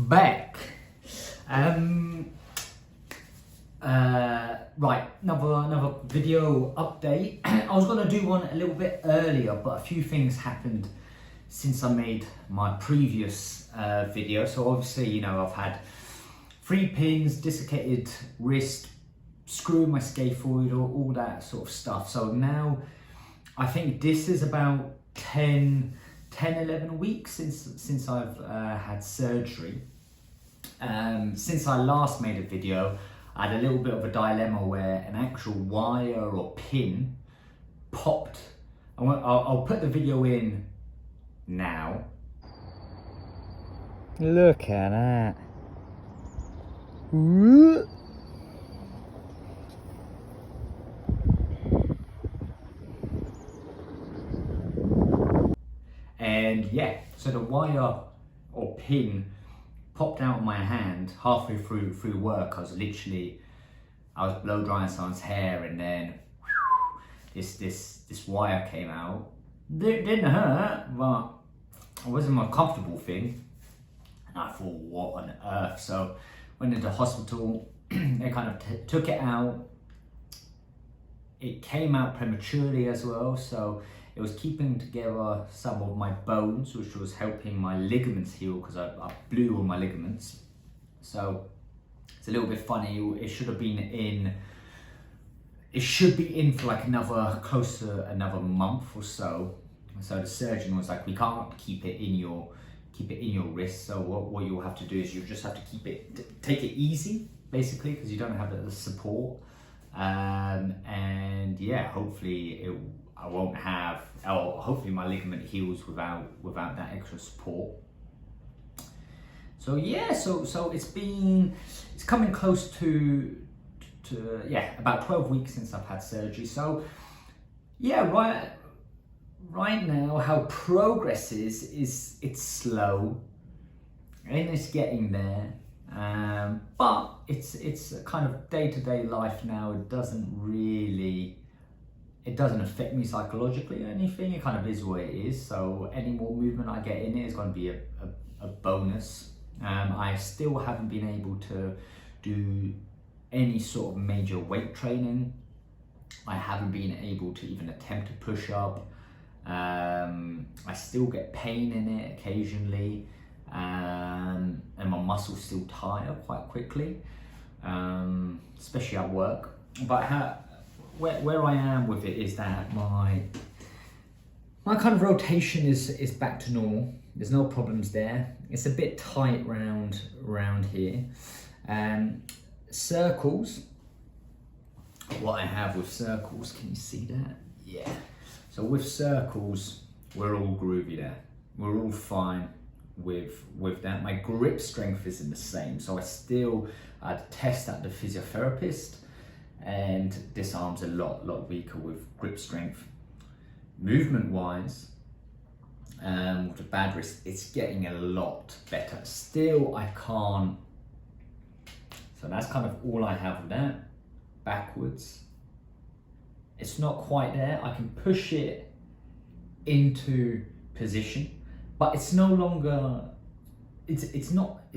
back. Right, another video update. I was gonna do one a little bit earlier, but a few things happened since I made my previous video. So obviously, you know, I've had 3 pins, dislocated wrist, screw in my scaphoid, all that sort of stuff. So now I think this is about 11 weeks since I've had surgery. Since I last made a video, I had a little bit of a dilemma where an actual wire or pin popped. I'll put the video in now. Look at that. And yeah, so the wire or pin popped out of my hand halfway through work. I was blow drying someone's hair, and then this wire came out. Didn't hurt, but it wasn't my comfortable thing. And I thought, what on earth? So went into hospital. They kind of took it out. It came out prematurely as well, so it was keeping together some of my bones, which was helping my ligaments heal, because I blew all my ligaments. So it's a little bit funny. It should have been in. It should be in for like close to another month or so. So the surgeon was like, we can't keep it in your wrist. So what you'll have to do is you just have to take it easy, basically, because you don't have the support. And yeah, hopefully hopefully my ligament heals without that extra support. So yeah, so it's coming close to about 12 weeks since I've had surgery. So yeah, right now how progress is it's slow and it's getting there. But it's a kind of day-to-day life now. It doesn't affect me psychologically or anything. It kind of is what it is. So any more movement I get in it is going to be a bonus. I still haven't been able to do any sort of major weight training. I haven't been able to even attempt to push up. I still get pain in it occasionally. And my muscles still tire quite quickly, especially at work. But where I am with it is that my kind of rotation is back to normal. There's no problems there. It's a bit tight round here. Circles, what I have with circles, can you see that? Yeah. So with circles, we're all groovy there. We're all fine with that. My grip strength isn't the same, so I test at the physiotherapist, and this arm's a lot weaker with grip strength. Movement wise, with the bad wrist, it's getting a lot better. Still, I can't. So that's kind of all I have with that. Backwards, it's not quite there. I can push it into position, but it's no longer. It's not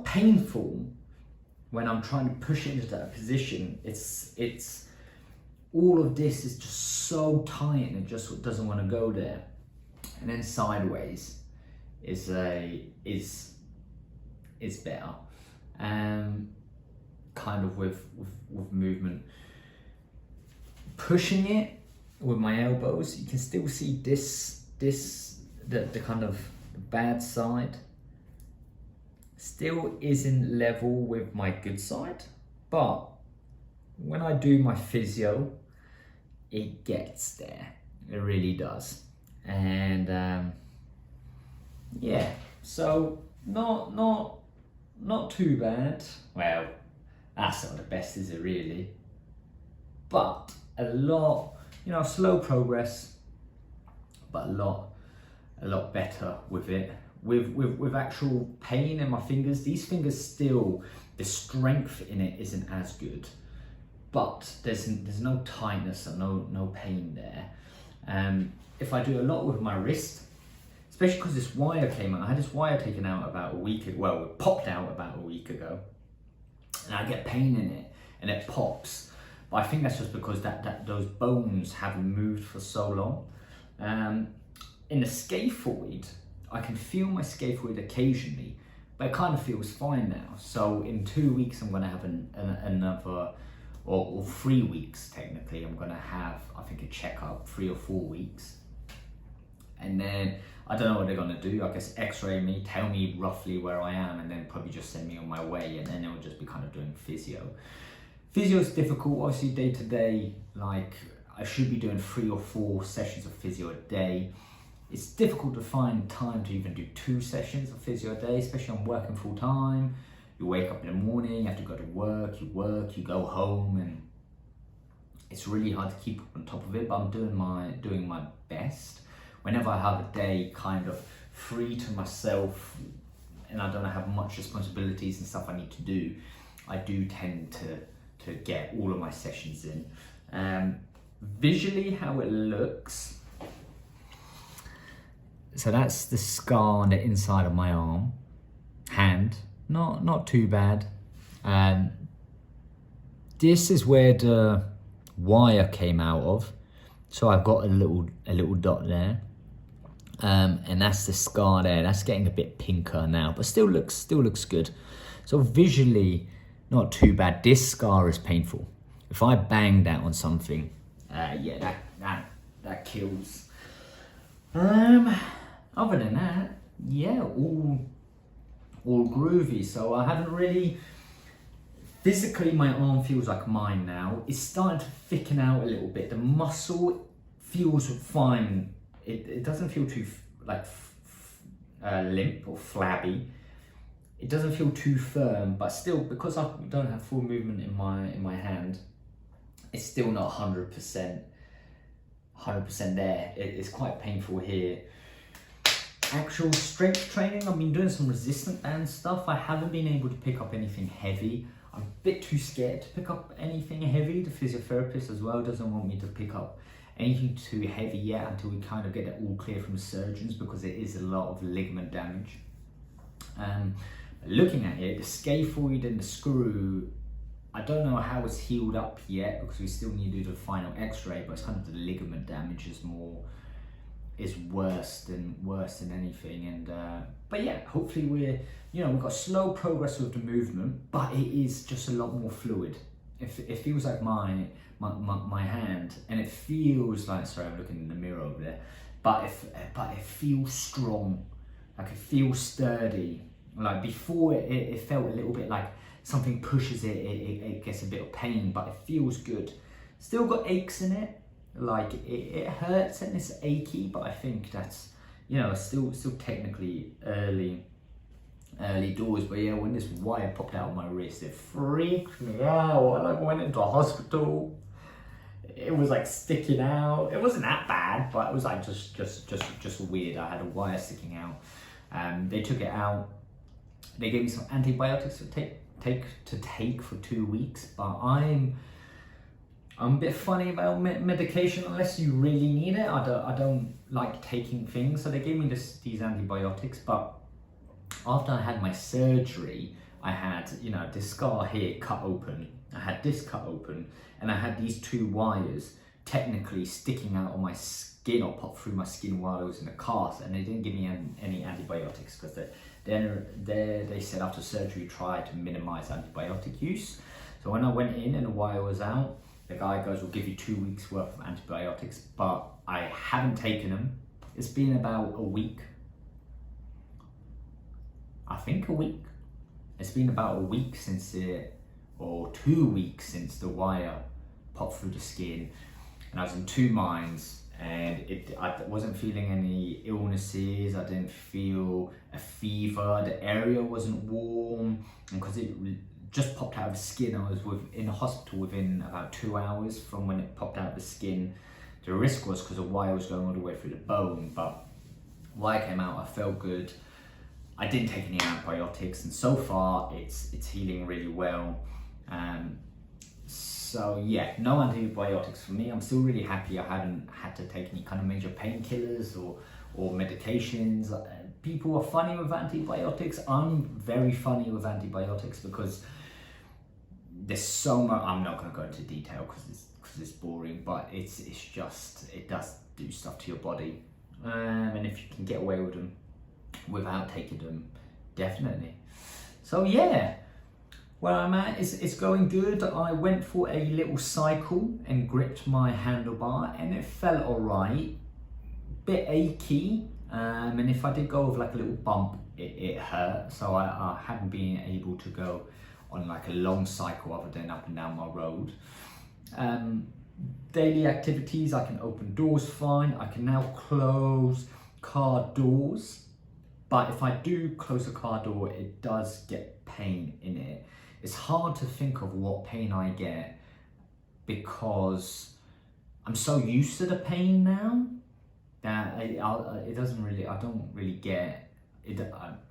painful when I'm trying to push it into that position. It's all of this is just so tight and it just doesn't want to go there. And then sideways is better. Kind of with movement. Pushing it with my elbows, you can still see the kind of bad side still isn't level with my good side, but when I do my physio, it gets there. It really does. And yeah, so not too bad. Well, that's not the best, is it really? But a lot, slow progress, but a lot better with it. With actual pain in my fingers, these fingers still, the strength in it isn't as good, but there's no tightness and no pain there. If I do a lot with my wrist, especially because this wire came out. I had this wire taken out about a week ago, well, it popped out about a week ago, and I get pain in it, and it pops. But I think that's just because those bones haven't moved for so long. In the scaphoid, I can feel my scaphoid occasionally, but it kind of feels fine now. So in 2 weeks, I'm going to have another, or 3 weeks technically, I'm going to have, I think, a checkup, 3 or 4 weeks. And then I don't know what they're going to do. I guess x-ray me, tell me roughly where I am, and then probably just send me on my way, and then they'll just be kind of doing physio. Physio is difficult, obviously day to day, like I should be doing 3 or 4 sessions of physio a day. It's difficult to find time to even do 2 sessions of physio a day, especially I'm working full time. You wake up in the morning, you have to go to work, you go home, and it's really hard to keep on top of it, but I'm doing my best. Whenever I have a day kind of free to myself and I don't have much responsibilities and stuff I need to do, I do tend to get all of my sessions in. Visually, how it looks. So that's the scar on the inside of my arm, hand. Not too bad. This is where the wire came out of. So I've got a little dot there. And that's the scar there. That's getting a bit pinker now, but still looks good. So visually, not too bad. This scar is painful. If I bang that on something, yeah, that kills. Other than that, yeah, all groovy. So I haven't really, physically my arm feels like mine now. It's starting to thicken out a little bit. The muscle feels fine. It doesn't feel too like limp or flabby. It doesn't feel too firm, but still, because I don't have full movement in my hand, it's still not 100% there. It's quite painful here. Actual strength training, I've been doing some resistant band stuff. I haven't been able to pick up anything heavy. I'm a bit too scared to pick up anything heavy. The physiotherapist as well doesn't want me to pick up anything too heavy yet until we kind of get it all clear from the surgeons, because it is a lot of ligament damage. Looking at it, the scaphoid and the screw, I don't know how it's healed up yet because we still need to do the final x-ray, but it's kind of the ligament damage is worse than anything. And but yeah, hopefully we've got slow progress with the movement, but it is just a lot more fluid. It feels like my hand, and it feels like, sorry, I'm looking in the mirror over there, but it feels strong, like it feels sturdy. Like before, it felt a little bit like something pushes it, it gets a bit of pain, but it feels good. Still got aches in it, like it hurts and it's achy, but I think that's, still technically early doors. But yeah, when this wire popped out of my wrist, it freaked me out. I went into a hospital. It was like sticking out. It wasn't that bad, but it was like just weird. I had a wire sticking out. They took it out. They gave me some antibiotics to take for 2 weeks, but I'm a bit funny about medication unless you really need it. I don't like taking things, so they gave me these antibiotics. But after I had my surgery, I had this scar here cut open. I had this cut open, and I had these 2 wires technically sticking out of my skin or popped through my skin while I was in a cast, and they didn't give me any antibiotics because they said after surgery try to minimize antibiotic use. So when I went in and the wire was out, the guy goes, we'll give you 2 weeks worth of antibiotics, but I haven't taken them. It's been about a week. I think a week. It's been about a week or 2 weeks since the wire popped through the skin, and I was in 2 minds. And I wasn't feeling any illnesses. I didn't feel a fever. The area wasn't warm, and because it just popped out of the skin, I was in the hospital within about 2 hours from when it popped out of the skin. The risk was because the wire was going all the way through the bone, but wire came out. I felt good. I didn't take any antibiotics, and so far it's healing really well. So yeah, no antibiotics for me. I'm still really happy I haven't had to take any kind of major painkillers or medications. People are funny with antibiotics. I'm very funny with antibiotics because there's so much. I'm not going to go into detail because it's boring, but it's just, it does do stuff to your body, and if you can get away with them without taking them, definitely. So yeah, where I'm at is going good. I went for a little cycle and gripped my handlebar, and it felt alright. Bit achy, and if I did go with like a little bump, it hurt. So I haven't been able to go on like a long cycle other than up and down my road. Daily activities, I can open doors fine. I can now close car doors, but if I do close a car door, it does get pain in it. It's hard to think of what pain I get because I'm so used to the pain now that it doesn't really, I don't really get it.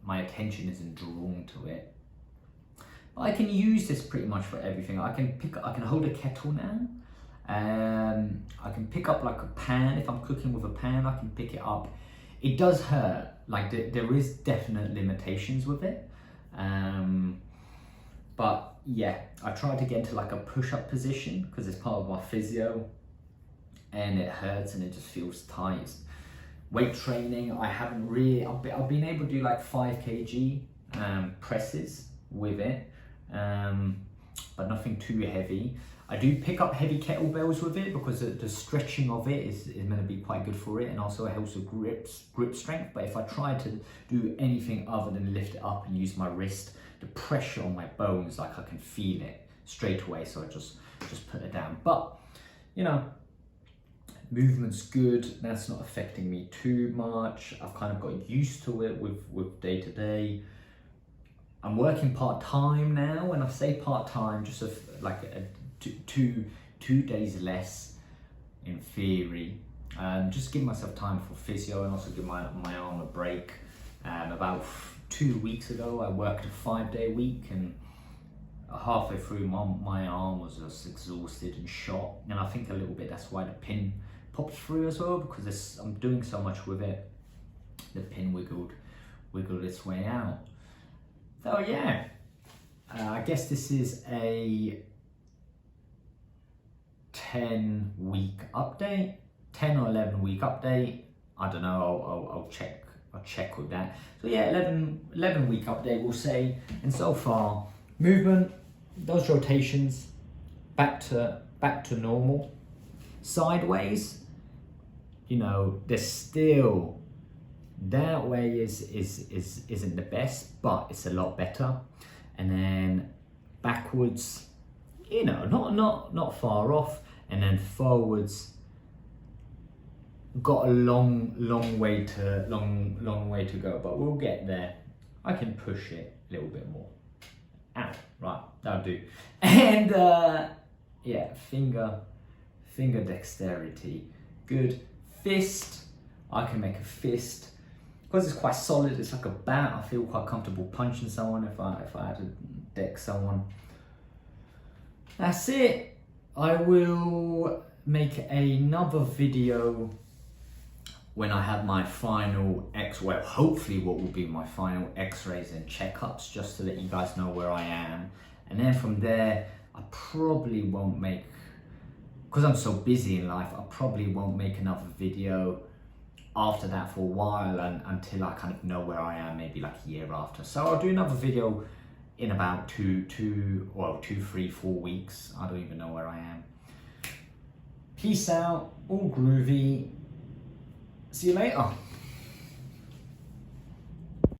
My attention isn't drawn to it. But I can use this pretty much for everything. I can hold a kettle now. I can pick up like a pan. If I'm cooking with a pan, I can pick it up. It does hurt. Like there is definite limitations with it. But yeah, I tried to get into like a push-up position because it's part of my physio, and it hurts and it just feels tight. Weight training, I haven't really, I've been able to do like 5 kg presses with it, but nothing too heavy. I do pick up heavy kettlebells with it because the stretching of it is going to be quite good for it, and also it helps with grip strength. But if I try to do anything other than lift it up and use my wrist, the pressure on my bones, like I can feel it straight away, so I just put it down. But you know, movement's good. That's not affecting me too much. I've kind of got used to it with day to day. I'm working part-time now. When I say part-time, just like two days less in theory. Just give myself time for physio and also give my arm a break. About 2 weeks ago, I worked a 5-day week, and halfway through my arm was just exhausted and shot. And I think a little bit that's why the pin popped through as well, because I'm doing so much with it. The pin wiggled its way out. So yeah, I guess this is a 10-week update, 10 or 11-week update. I don't know. I'll check with that. So yeah, 11-week update, we'll say. And so far, movement, those rotations, back to normal. Sideways, you know, there's still, that way isn't the best, but it's a lot better. And then backwards, you know, not far off. And then forwards, got a long way to go, but we'll get there. I can push it a little bit more. Ow, right, that'll do. And yeah, finger dexterity, good. Fist, I can make a fist because it's quite solid. It's like a bat. I feel quite comfortable punching someone if I had to deck someone. That's it. I will make another video when I have my final hopefully what will be my final x-rays and checkups, just to let you guys know where I am. And then from there, I probably won't make, because I'm so busy in life, I probably won't make another video after that for a while, and until I kind of know where I am, maybe like a year after. So I'll do another video in about 2, 3, 4 weeks. I don't even know where I am. Peace out, all groovy. See you later.